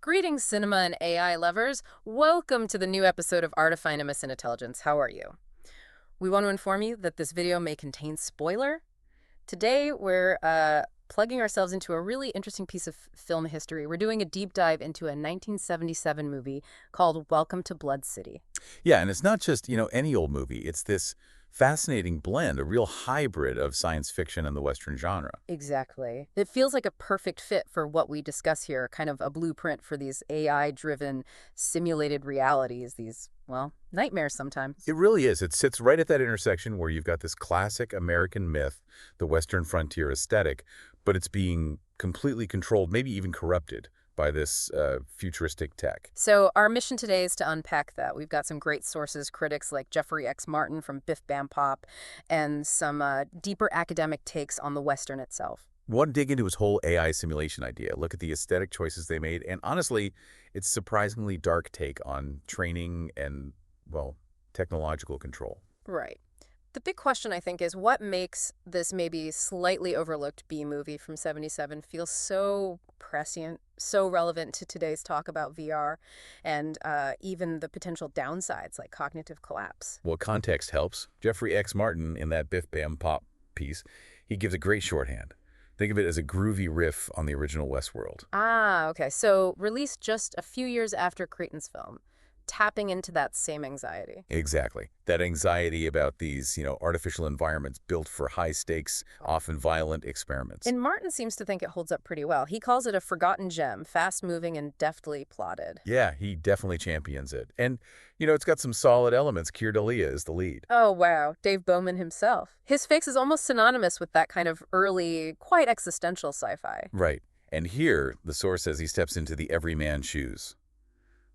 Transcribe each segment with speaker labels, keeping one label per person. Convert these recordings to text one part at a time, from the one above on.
Speaker 1: Greetings, cinema and AI lovers. Welcome to the new episode of Artifinemus in Intelligence. How are you? We want to inform you that this video may contain spoiler. Today, we're plugging ourselves into a really interesting piece of film history. We're doing a deep dive into a 1977 movie called Welcome to Blood City.
Speaker 2: Yeah, and it's not just, any old movie. It's this fascinating blend, a real hybrid of science fiction and the Western genre.
Speaker 1: Exactly. It feels like a perfect fit for what we discuss here, kind of a blueprint for these AI-driven simulated realities, these, well, nightmares sometimes.
Speaker 2: It really is. It sits right at that intersection where you've got this classic American myth, the Western frontier aesthetic, but it's being completely controlled, maybe even corrupted by this futuristic tech.
Speaker 1: So our mission today is to unpack that. We've got some great sources, critics like Jeffrey X. Martin from Biff Bam Pop, and some deeper academic takes on the Western itself.
Speaker 2: We want to dig into his whole AI simulation idea, look at the aesthetic choices they made, and honestly, it's surprisingly dark take on training and, well, technological control.
Speaker 1: Right. The big question, I think, is what makes this maybe slightly overlooked B-movie from 77 feel so prescient, so relevant to today's talk about VR, and even the potential downsides like cognitive collapse?
Speaker 2: Well, context helps. Jeffrey X. Martin, in that Biff Bam Pop piece, he gives a great shorthand. Think of it as a groovy riff on the original Westworld.
Speaker 1: Ah, okay. So released just a few years after Creighton's film, tapping into that same anxiety.
Speaker 2: Exactly. That anxiety about these, artificial environments built for high-stakes, often violent experiments.
Speaker 1: And Martin seems to think it holds up pretty well. He calls it a forgotten gem, fast-moving and deftly plotted.
Speaker 2: Yeah, he definitely champions it. And, it's got some solid elements. Keir Dalia is the lead.
Speaker 1: Oh, wow. Dave Bowman himself. His face is almost synonymous with that kind of early, quite existential sci-fi.
Speaker 2: Right. And here, the source says he steps into the everyman's shoes,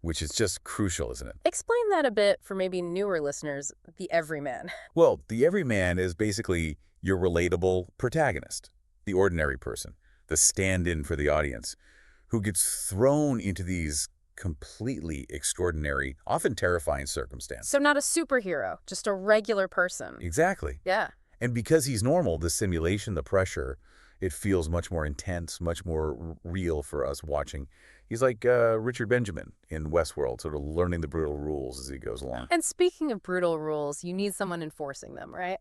Speaker 2: which is just crucial, isn't it?
Speaker 1: Explain that a bit for maybe newer listeners, the everyman.
Speaker 2: Well, the everyman is basically your relatable protagonist, the ordinary person, the stand-in for the audience, who gets thrown into these completely extraordinary, often terrifying circumstances.
Speaker 1: So not a superhero, just a regular person.
Speaker 2: Exactly.
Speaker 1: Yeah.
Speaker 2: And because he's normal, the simulation, the pressure, it feels much more intense, much more real for us watching. He's like Richard Benjamin in Westworld, sort of learning the brutal rules as he goes along.
Speaker 1: And speaking of brutal rules, you need someone enforcing them, right?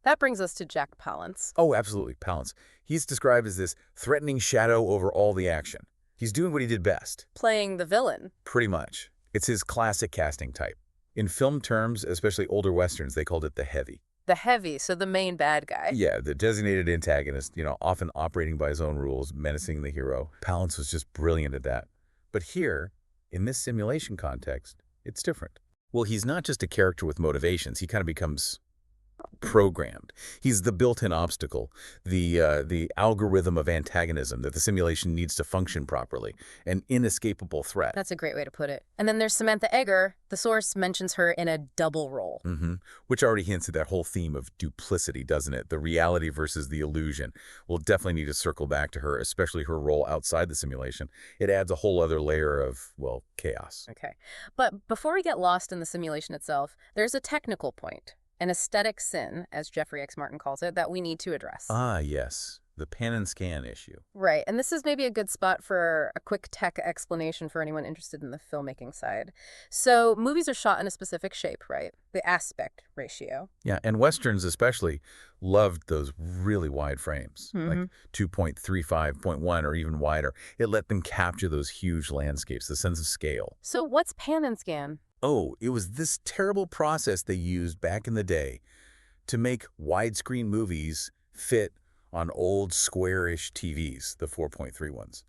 Speaker 1: That brings us to Jack Palance.
Speaker 2: Oh, absolutely, Palance. He's described as this threatening shadow over all the action. He's doing what he did best.
Speaker 1: Playing the villain.
Speaker 2: Pretty much. It's his classic casting type. In film terms, especially older Westerns, they called it the heavy.
Speaker 1: The heavy, so the main bad guy.
Speaker 2: Yeah, the designated antagonist, often operating by his own rules, menacing the hero. Palance was just brilliant at that. But here, in this simulation context, it's different. Well, he's not just a character with motivations. He kind of becomes programmed. He's the built-in obstacle, the algorithm of antagonism that the simulation needs to function properly, an inescapable threat.
Speaker 1: That's a great way to put it. And then there's Samantha Eggar. The source mentions her in a double role.
Speaker 2: Which already hints at that whole theme of duplicity, doesn't it? The reality versus the illusion. We'll definitely need to circle back to her, especially her role outside the simulation. It adds a whole other layer of, well, chaos.
Speaker 1: Okay. But before we get lost in the simulation itself, there's a technical point. An aesthetic sin, as Jeffrey X. Martin calls it, that we need to address.
Speaker 2: Ah, yes. The pan and scan issue.
Speaker 1: Right, and this is maybe a good spot for a quick tech explanation for anyone interested in the filmmaking side. So movies are shot in a specific shape, right? The aspect ratio.
Speaker 2: Yeah, and Westerns especially loved those really wide frames, like 2.35.1 or even wider. It let them capture those huge landscapes, the sense of scale.
Speaker 1: So what's pan and scan?
Speaker 2: Oh, it was this terrible process they used back in the day to make widescreen movies fit on old square-ish TVs, the 4.3 ones.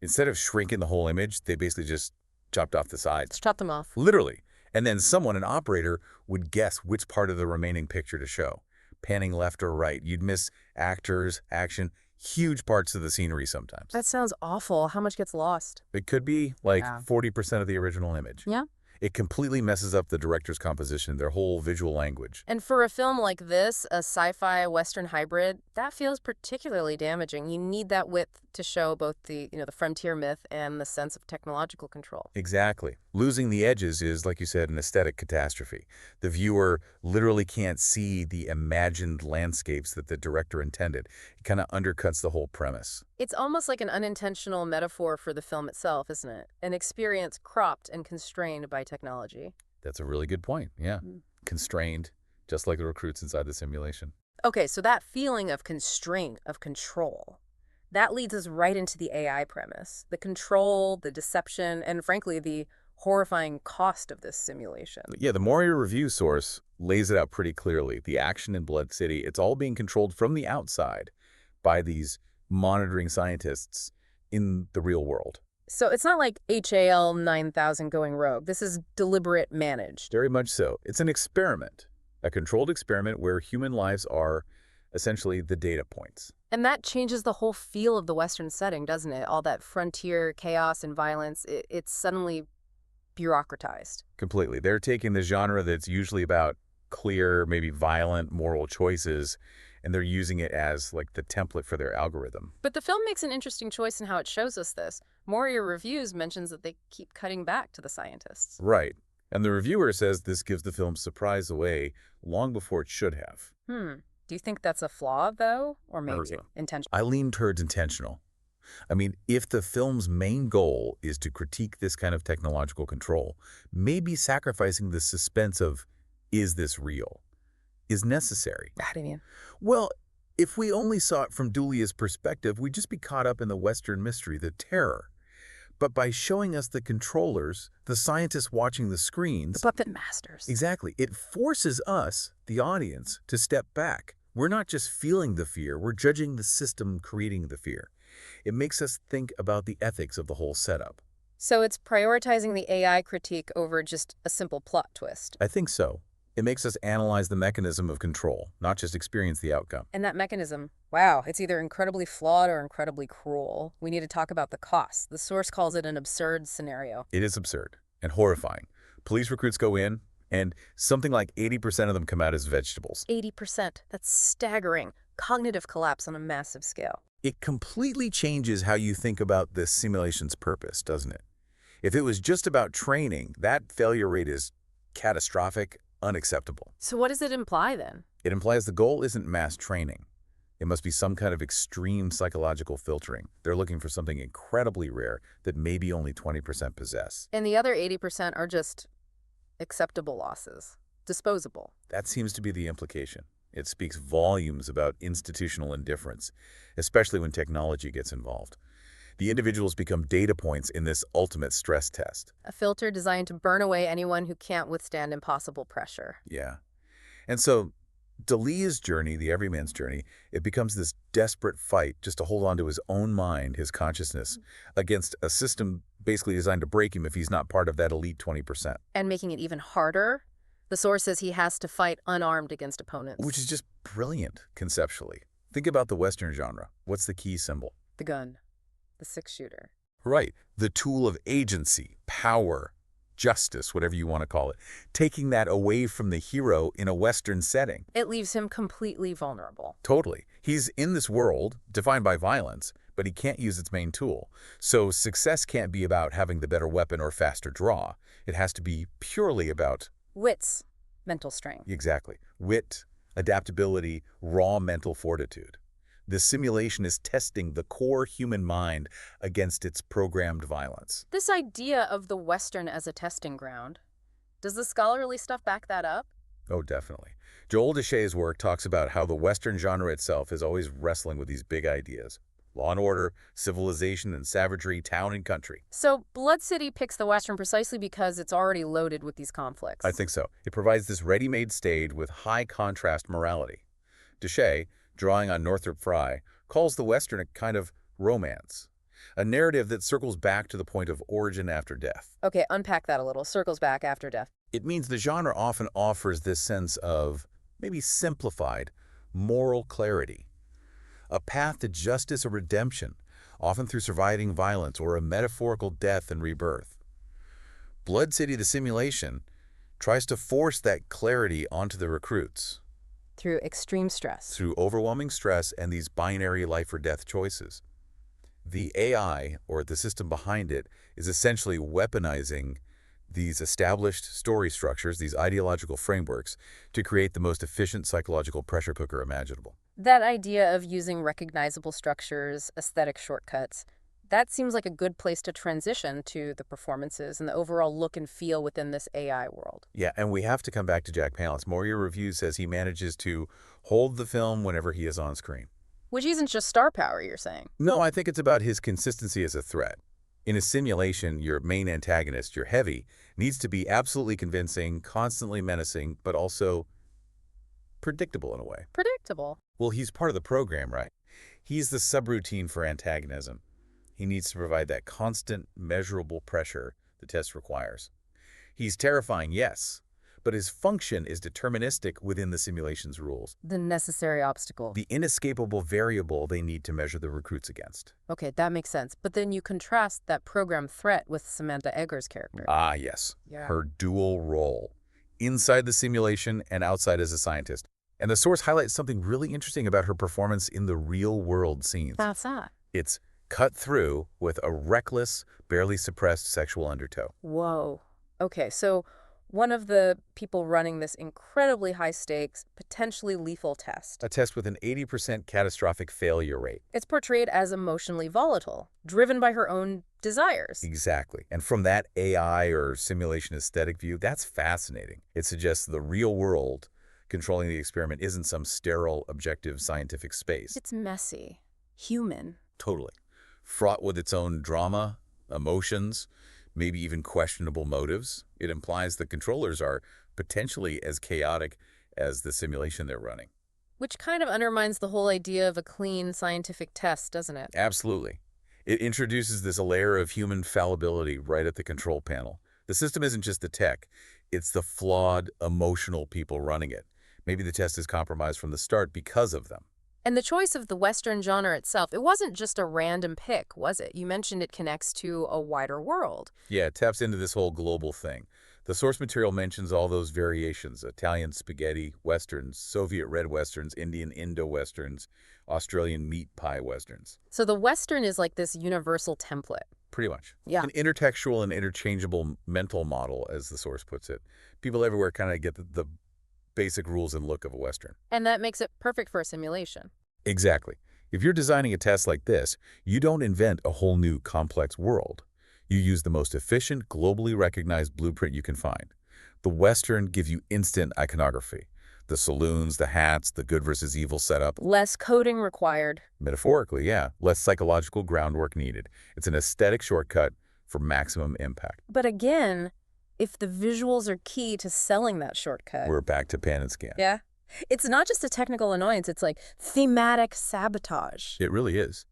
Speaker 2: Instead of shrinking the whole image, they basically just chopped off the sides.
Speaker 1: Let's chop them off.
Speaker 2: Literally. And then someone, an operator, would guess which part of the remaining picture to show. Panning left or right. You'd miss actors, action, huge parts of the scenery sometimes.
Speaker 1: That sounds awful. How much gets lost?
Speaker 2: It could be like 40% of the original image.
Speaker 1: Yeah.
Speaker 2: It completely messes up the director's composition, their whole visual language.
Speaker 1: And for a film like this, a sci-fi Western hybrid, that feels particularly damaging. You need that width to show both the frontier myth and the sense of technological control.
Speaker 2: Exactly. Losing the edges is, like you said, an aesthetic catastrophe. The viewer literally can't see the imagined landscapes that the director intended. It kind of undercuts the whole premise.
Speaker 1: It's almost like an unintentional metaphor for the film itself, isn't it? An experience cropped and constrained by technology.
Speaker 2: That's a really good point, yeah.
Speaker 1: Mm.
Speaker 2: Constrained, just like the recruits inside the simulation.
Speaker 1: Okay, so that feeling of constraint, of control, that leads us right into the AI premise. The control, the deception, and frankly, the horrifying cost of this simulation.
Speaker 2: Yeah, the Moria review source lays it out pretty clearly. The action in Blood City, it's all being controlled from the outside by these monitoring scientists in the real world.
Speaker 1: So it's not like HAL 9000 going rogue. This is deliberate managed.
Speaker 2: Very much so. It's an experiment, a controlled experiment where human lives are essentially the data points.
Speaker 1: And that changes the whole feel of the Western setting, doesn't it? All that frontier chaos and violence, it's suddenly bureaucratized.
Speaker 2: Completely. They're taking the genre that's usually about clear, maybe violent moral choices, and they're using it as like the template for their algorithm.
Speaker 1: But the film makes an interesting choice in how it shows us this. Moria Reviews mentions that they keep cutting back to the scientists.
Speaker 2: Right. And the reviewer says this gives the film surprise away long before it should have.
Speaker 1: Do you think that's a flaw, though? Or maybe
Speaker 2: Urza.
Speaker 1: intentional?
Speaker 2: I lean towards intentional. I mean, if the film's main goal is to critique this kind of technological control, maybe sacrificing the suspense of, is this real, is necessary.
Speaker 1: How do you mean?
Speaker 2: Well, if we only saw it from Dulia's perspective, we'd just be caught up in the Western mystery, the terror. But by showing us the controllers, the scientists watching the screens...
Speaker 1: The puppet masters.
Speaker 2: Exactly. It forces us, the audience, to step back. We're not just feeling the fear, we're judging the system creating the fear. It makes us think about the ethics of the whole setup.
Speaker 1: So it's prioritizing the AI critique over just a simple plot twist.
Speaker 2: I think so. It makes us analyze the mechanism of control, not just experience the outcome.
Speaker 1: And that mechanism, wow, it's either incredibly flawed or incredibly cruel. We need to talk about the costs. The source calls it an absurd scenario.
Speaker 2: It is absurd and horrifying. Police recruits go in, and something like 80% of them come out as vegetables.
Speaker 1: 80%. That's staggering. Cognitive collapse on a massive scale.
Speaker 2: It completely changes how you think about this simulation's purpose, doesn't it? If it was just about training, that failure rate is catastrophic, unacceptable.
Speaker 1: So what does it imply then?
Speaker 2: It implies the goal isn't mass training. It must be some kind of extreme psychological filtering. They're looking for something incredibly rare that maybe only 20% possess.
Speaker 1: And the other 80% are just acceptable losses, disposable.
Speaker 2: That seems to be the implication. It speaks volumes about institutional indifference, especially when technology gets involved. The individuals become data points in this ultimate stress test.
Speaker 1: A filter designed to burn away anyone who can't withstand impossible pressure.
Speaker 2: Yeah. And so Dalia's journey, the everyman's journey, it becomes this desperate fight just to hold on to his own mind, his consciousness, against a system basically designed to break him if he's not part of that elite 20%.
Speaker 1: And making it even harder, the source says he has to fight unarmed against opponents.
Speaker 2: Which is just brilliant, conceptually. Think about the Western genre. What's the key symbol?
Speaker 1: The gun. The six-shooter.
Speaker 2: Right. The tool of agency, power, justice, whatever you want to call it. Taking that away from the hero in a Western setting.
Speaker 1: It leaves him completely vulnerable.
Speaker 2: Totally. He's in this world, defined by violence, but he can't use its main tool. So success can't be about having the better weapon or faster draw. It has to be purely about...
Speaker 1: Wits. Mental strength.
Speaker 2: Exactly. Wit, adaptability, raw mental fortitude. This simulation is testing the core human mind against its programmed violence.
Speaker 1: This idea of the Western as a testing ground, does the scholarly stuff back that up?
Speaker 2: Oh, definitely. Joel Deschay's work talks about how the Western genre itself is always wrestling with these big ideas. Law and order, civilization and savagery, town and country.
Speaker 1: So Blood City picks the Western precisely because it's already loaded with these conflicts.
Speaker 2: I think so. It provides this ready-made stage with high contrast morality. Deschay, drawing on Northrop Frye, calls the Western a kind of romance, a narrative that circles back to the point of origin after death.
Speaker 1: Okay, unpack that a little. Circles back after death.
Speaker 2: It means the genre often offers this sense of, maybe simplified, moral clarity, a path to justice or redemption, often through surviving violence or a metaphorical death and rebirth. Blood City, the simulation, tries to force that clarity onto the recruits.
Speaker 1: Through extreme stress.
Speaker 2: Through overwhelming stress and these binary life or death choices. The AI, or the system behind it, is essentially weaponizing these established story structures, these ideological frameworks, to create the most efficient psychological pressure cooker imaginable.
Speaker 1: That idea of using recognizable structures, aesthetic shortcuts, that seems like a good place to transition to the performances and the overall look and feel within this AI world.
Speaker 2: Yeah, and we have to come back to Jack Palance. More your review says he manages to hold the film whenever he is on screen.
Speaker 1: Which isn't just star power, you're saying.
Speaker 2: No, I think it's about his consistency as a threat. In a simulation, your main antagonist, your heavy, needs to be absolutely convincing, constantly menacing, but also predictable in a way.
Speaker 1: Predictable.
Speaker 2: Well, he's part of the program, right? He's the subroutine for antagonism. He needs to provide that constant, measurable pressure the test requires. He's terrifying, yes, but his function is deterministic within the simulation's rules,
Speaker 1: The necessary obstacle.
Speaker 2: the inescapable variable they need to measure the recruits against.
Speaker 1: Okay, that makes sense. But then you contrast that program threat with Samantha Eggar's character.
Speaker 2: Ah, yes,
Speaker 1: Yeah.
Speaker 2: her dual role, inside the simulation and outside as a scientist. And the source highlights something really interesting about her performance in the real-world scenes.
Speaker 1: That's that.
Speaker 2: It's cut through with a reckless, barely suppressed sexual undertow.
Speaker 1: Whoa. Okay, so one of the people running this incredibly high-stakes, potentially lethal test.
Speaker 2: A test with an 80% catastrophic failure rate.
Speaker 1: It's portrayed as emotionally volatile, driven by her own desires.
Speaker 2: Exactly. And from that AI or simulation aesthetic view, that's fascinating. It suggests the real world controlling the experiment isn't some sterile, objective scientific space.
Speaker 1: It's messy, human.
Speaker 2: Totally. Fraught with its own drama, emotions, maybe even questionable motives. It implies the controllers are potentially as chaotic as the simulation they're running.
Speaker 1: Which kind of undermines the whole idea of a clean scientific test, doesn't it?
Speaker 2: Absolutely. It introduces this layer of human fallibility right at the control panel. The system isn't just the tech, it's the flawed, emotional people running it. Maybe the test is compromised from the start because of them.
Speaker 1: And the choice of the Western genre itself, it wasn't just a random pick, was it? You mentioned it connects to a wider world.
Speaker 2: Yeah, it taps into this whole global thing. The source material mentions all those variations: Italian spaghetti westerns, Soviet red westerns, Indian Indo-westerns, Australian meat pie westerns.
Speaker 1: So the Western is like this universal template.
Speaker 2: Pretty much.
Speaker 1: Yeah.
Speaker 2: An intertextual and interchangeable mental model, as the source puts it. People everywhere kind of get the basic rules and look of a Western.
Speaker 1: And that makes it perfect for a simulation.
Speaker 2: Exactly. If you're designing a test like this, you don't invent a whole new complex world. You use the most efficient, globally recognized blueprint you can find. The Western gives you instant iconography. The saloons, the hats, the good versus evil setup.
Speaker 1: Less coding required.
Speaker 2: Metaphorically, yeah, less psychological groundwork needed. It's an aesthetic shortcut for maximum impact.
Speaker 1: But again, if the visuals are key to selling that shortcut.
Speaker 2: We're back to pan and scan.
Speaker 1: Yeah. It's not just a technical annoyance, it's like thematic sabotage.
Speaker 2: It really is.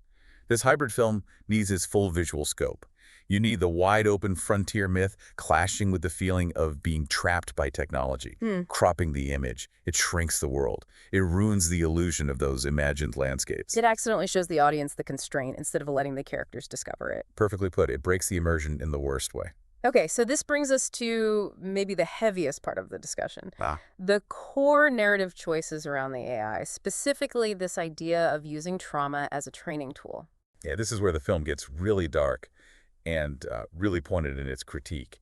Speaker 2: This hybrid film needs its full visual scope. You need the wide-open frontier myth clashing with the feeling of being trapped by technology, cropping the image. It shrinks the world. It ruins the illusion of those imagined landscapes.
Speaker 1: It accidentally shows the audience the constraint instead of letting the characters discover it.
Speaker 2: Perfectly put. It breaks the immersion in the worst way.
Speaker 1: Okay, so this brings us to maybe the heaviest part of the discussion.
Speaker 2: Ah.
Speaker 1: The core narrative choices around the AI, specifically this idea of using trauma as a training tool.
Speaker 2: Yeah, this is where the film gets really dark and really pointed in its critique.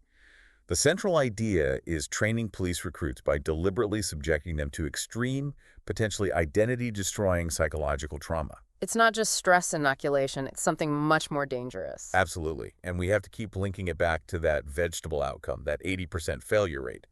Speaker 2: The central idea is training police recruits by deliberately subjecting them to extreme, potentially identity-destroying psychological trauma.
Speaker 1: It's not just stress inoculation, it's something much more dangerous.
Speaker 2: Absolutely. And we have to keep linking it back to that vegetable outcome, that 80% failure rate.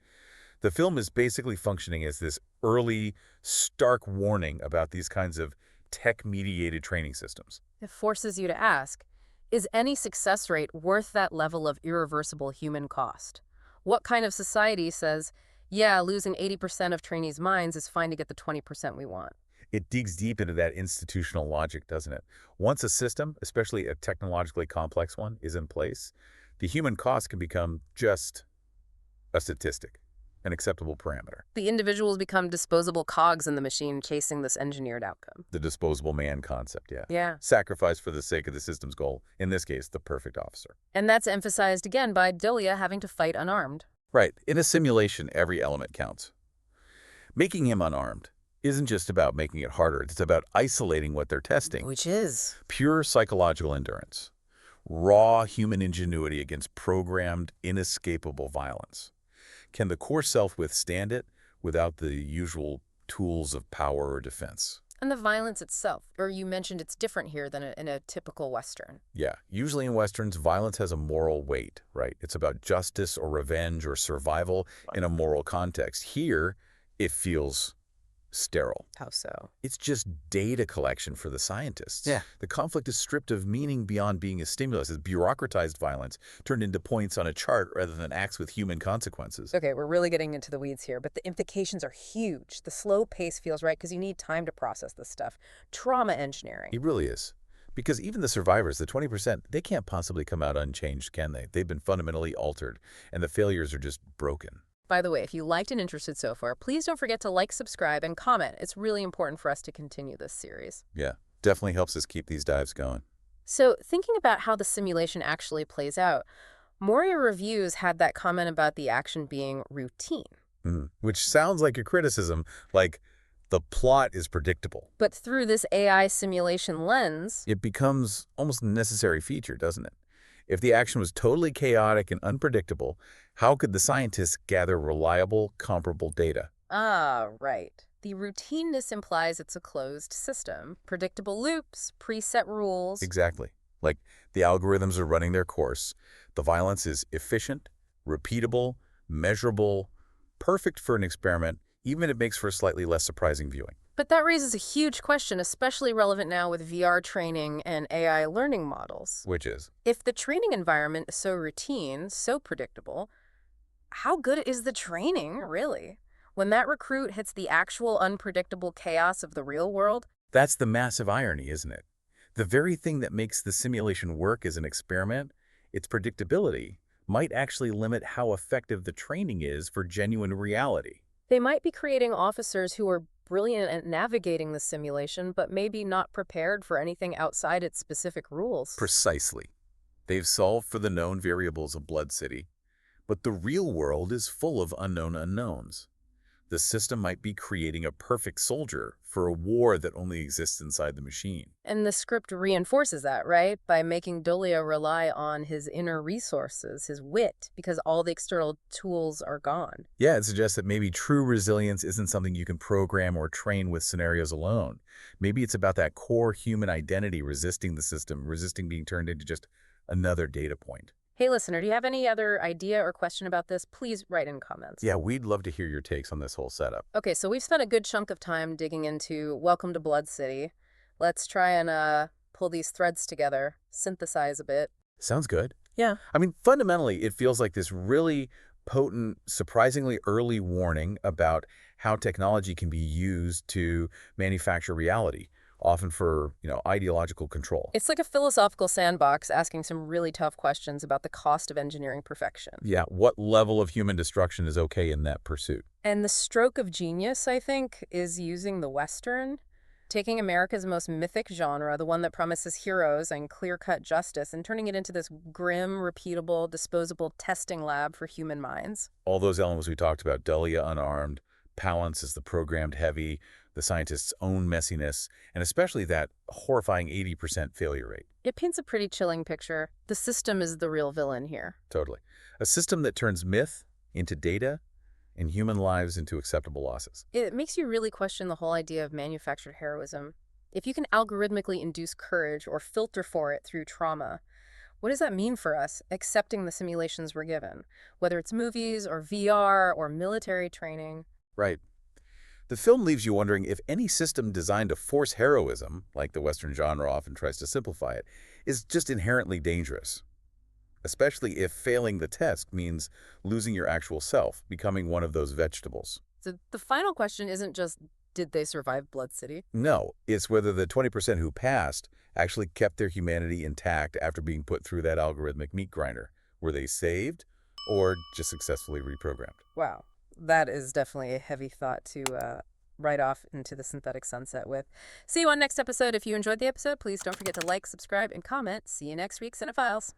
Speaker 2: The film is basically functioning as this early, stark warning about these kinds of tech-mediated training systems.
Speaker 1: It forces you to ask, is any success rate worth that level of irreversible human cost? What kind of society says, yeah, losing 80% of trainees' minds is fine to get the 20% we want?
Speaker 2: It digs deep into that institutional logic, doesn't it? Once a system, especially a technologically complex one, is in place, the human cost can become just a statistic, an acceptable parameter.
Speaker 1: The individuals become disposable cogs in the machine chasing this engineered outcome.
Speaker 2: The disposable man concept, yeah.
Speaker 1: Yeah.
Speaker 2: Sacrifice for the sake of the system's goal, in this case, the perfect officer.
Speaker 1: And that's emphasized again by Delia having to fight unarmed.
Speaker 2: Right. In a simulation, every element counts. Making him unarmed isn't just about making it harder. It's about isolating what they're testing.
Speaker 1: Which is?
Speaker 2: Pure psychological endurance. Raw human ingenuity against programmed, inescapable violence. Can the core self withstand it without the usual tools of power or defense?
Speaker 1: And the violence itself, or you mentioned it's different here than in a typical Western.
Speaker 2: Yeah, usually in Westerns, violence has a moral weight, right? It's about justice or revenge or survival in a moral context. Here, it feels sterile.
Speaker 1: How so?
Speaker 2: It's just data collection for the scientists.
Speaker 1: Yeah.
Speaker 2: The conflict is stripped of meaning beyond being a stimulus. It's bureaucratized violence turned into points on a chart rather than acts with human consequences.
Speaker 1: Okay, we're really getting into the weeds here, but the implications are huge. The slow pace feels right because you need time to process this stuff. Trauma engineering.
Speaker 2: It really is. Because even the survivors, the 20%, they can't possibly come out unchanged, can they? They've been fundamentally altered, and the failures are just broken.
Speaker 1: By the way, if you liked and interested so far, please don't forget to like, subscribe, and comment. It's really important for us to continue this series.
Speaker 2: Yeah, definitely helps us keep these dives going.
Speaker 1: So, thinking about how the simulation actually plays out, Moria Reviews had that comment about the action being routine.
Speaker 2: Which sounds like a criticism, like the plot is predictable.
Speaker 1: But through this AI simulation lens,
Speaker 2: It becomes almost a necessary feature, doesn't it? If the action was totally chaotic and unpredictable, how could the scientists gather reliable, comparable data?
Speaker 1: right. The routineness implies it's a closed system. Predictable loops, preset rules.
Speaker 2: Exactly. Like the algorithms are running their course. The violence is efficient, repeatable, measurable, perfect for an experiment, even if it makes for a slightly less surprising viewing.
Speaker 1: But that raises a huge question, especially relevant now with VR training and AI learning models.
Speaker 2: Which is,
Speaker 1: If the training environment is so routine, so predictable, how good is the training, really? When that recruit hits the actual unpredictable chaos of the real world,
Speaker 2: that's the massive irony, isn't it? The very thing that makes the simulation work as an experiment, its predictability, might actually limit how effective the training is for genuine reality.
Speaker 1: they might be creating officers who are brilliant at navigating the simulation, but maybe not prepared for anything outside its specific rules.
Speaker 2: Precisely. They've solved for the known variables of Blood City, but the real world is full of unknown unknowns. The system might be creating a perfect soldier for a war that only exists inside the machine.
Speaker 1: And the script reinforces that, right? By making Dolia rely on his inner resources, his wit, because all the external tools are gone.
Speaker 2: Yeah, it suggests that maybe true resilience isn't something you can program or train with scenarios alone. Maybe it's about that core human identity resisting the system, resisting being turned into just another data point.
Speaker 1: Hey, listener, do you have any other idea or question about this? Please write in comments.
Speaker 2: Yeah, we'd love to hear your takes on this whole setup.
Speaker 1: Okay, so we've spent a good chunk of time digging into Welcome to Blood City. Let's try and pull these threads together, synthesize a bit.
Speaker 2: Sounds good.
Speaker 1: Yeah.
Speaker 2: I mean, fundamentally, it feels like this really potent, surprisingly early warning about how technology can be used to manufacture reality, often for, ideological control.
Speaker 1: It's like a philosophical sandbox asking some really tough questions about the cost of engineering perfection.
Speaker 2: Yeah, what level of human destruction is okay in that pursuit?
Speaker 1: And the stroke of genius, I think, is using the Western, taking America's most mythic genre, the one that promises heroes and clear-cut justice, and turning it into this grim, repeatable, disposable testing lab for human minds.
Speaker 2: All those elements we talked about, Dahlia unarmed, Palance is the programmed heavy, the scientist's own messiness, and especially that horrifying 80% failure rate.
Speaker 1: It paints a pretty chilling picture. The system is the real villain here.
Speaker 2: Totally. A system that turns myth into data and human lives into acceptable losses.
Speaker 1: It makes you really question the whole idea of manufactured heroism. If you can algorithmically induce courage or filter for it through trauma, what does that mean for us, accepting the simulations we're given? Whether it's movies or VR or military training.
Speaker 2: Right. The film leaves you wondering if any system designed to force heroism, like the Western genre often tries to simplify it, is just inherently dangerous. Especially if failing the test means losing your actual self, becoming one of those vegetables.
Speaker 1: So the final question isn't just, did they survive Blood City?
Speaker 2: No, it's whether the 20% who passed actually kept their humanity intact after being put through that algorithmic meat grinder. Were they saved or just successfully reprogrammed?
Speaker 1: Wow. That is definitely a heavy thought to ride off into the synthetic sunset with. See you on next episode. If you enjoyed the episode, please don't forget to like, subscribe, and comment. See you next week, Cinephiles.